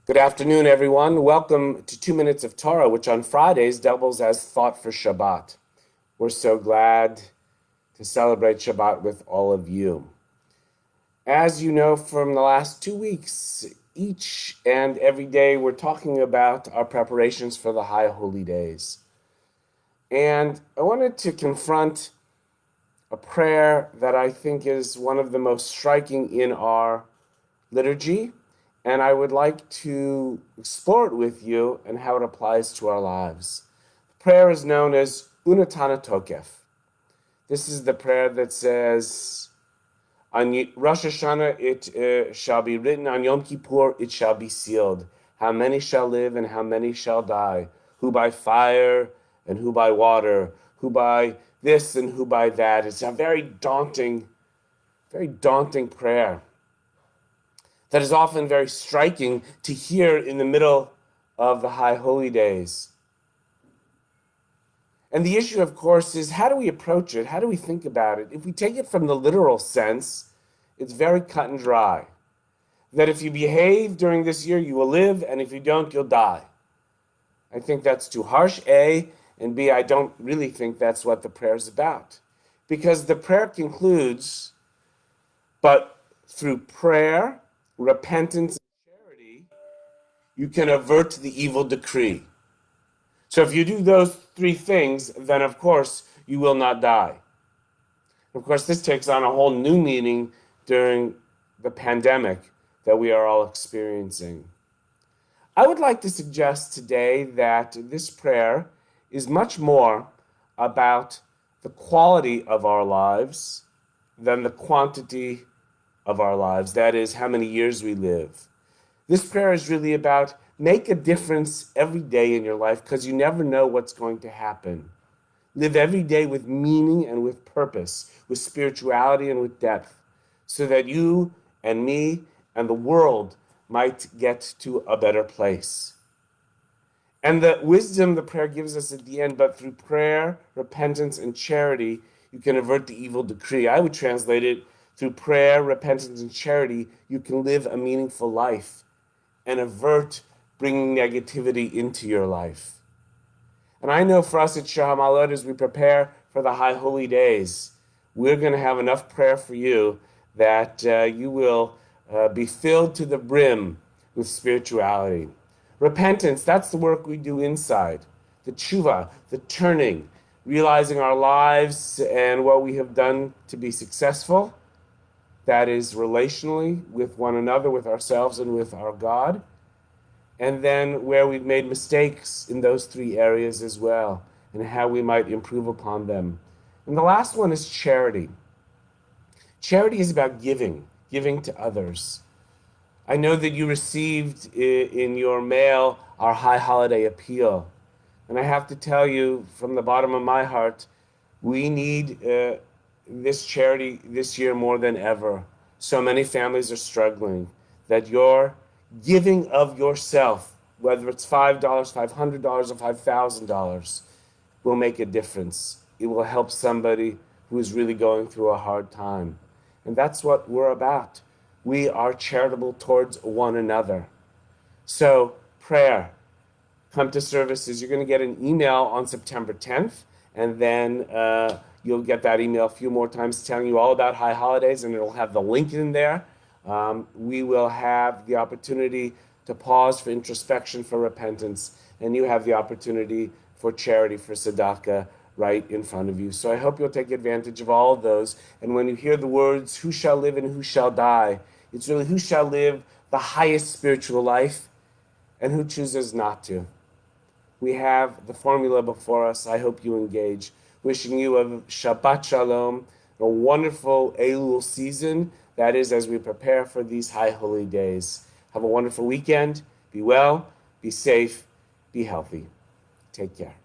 Good afternoon, everyone. Welcome to 2 Minutes of Torah, which on Fridays doubles as Thought for Shabbat. We're so glad to celebrate Shabbat with all of you. As you know from the last 2 weeks, each and every day we're talking about our preparations for the High Holy Days. And I wanted to confront a prayer that I think is one of the most striking in our liturgy, and I would like to explore it with you and how it applies to our lives. The prayer is known as Unatana Tokef. This is the prayer that says, on Rosh Hashanah it shall be written, on Yom Kippur it shall be sealed. How many shall live and how many shall die? Who by fire and who by water? Who by this and who by that? It's a very daunting prayer that is often very striking to hear in the middle of the High Holy Days. And the issue, of course, is how do we approach it? How do we think about it? If we take it from the literal sense, it's very cut and dry. That if you behave during this year, you will live, and if you don't, you'll die. I think that's too harsh, A, and B, I don't really think that's what the prayer is about. Because the prayer concludes, but through prayer, repentance, and charity, you can avert the evil decree. So if you do those three things, then of course you will not die. Of course, this takes on a whole new meaning during the pandemic that we are all experiencing. I would like to suggest today that this prayer is much more about the quality of our lives than the quantity of our lives. That is, how many years we live. This prayer is really about make a difference every day in your life because you never know what's going to happen. Live every day with meaning and with purpose, with spirituality and with depth, so that you and me and the world might get to a better place. And the wisdom the prayer gives us at the end, but through prayer, repentance, and charity, you can avert the evil decree. I would translate it, through prayer, repentance, and charity, you can live a meaningful life and avert bringing negativity into your life. And I know for us at Shir HaMalot, as we prepare for the High Holy Days, we're going to have enough prayer for you that you will be filled to the brim with spirituality. Repentance, that's the work we do inside. The tshuva, the turning, realizing our lives and what we have done to be successful. That is relationally with one another, with ourselves, and with our God. And then where we've made mistakes in those three areas as well, and how we might improve upon them. And the last one is charity. Charity is about giving to others. I know that you received in your mail our High Holiday Appeal. And I have to tell you from the bottom of my heart, we need this charity this year more than ever. So many families are struggling that your giving of yourself, whether it's $5, $500, or $5,000, will make a difference. It will help somebody who is really going through a hard time. And that's what we're about. We are charitable towards one another. So prayer, come to services. You're going to get an email on September 10th, and then you'll get that email a few more times telling you all about High Holidays, and it'll have the link in there. We will have the opportunity to pause for introspection, for repentance, and you have the opportunity for charity, for tzedakah, right in front of you. So I hope you'll take advantage of all of those. And when you hear the words, who shall live and who shall die, it's really who shall live the highest spiritual life and who chooses not to. We have the formula before us. I hope you engage. Wishing you a Shabbat Shalom, a wonderful Elul season. That is, as we prepare for these High Holy Days. Have a wonderful weekend. Be well, be safe, be healthy. Take care.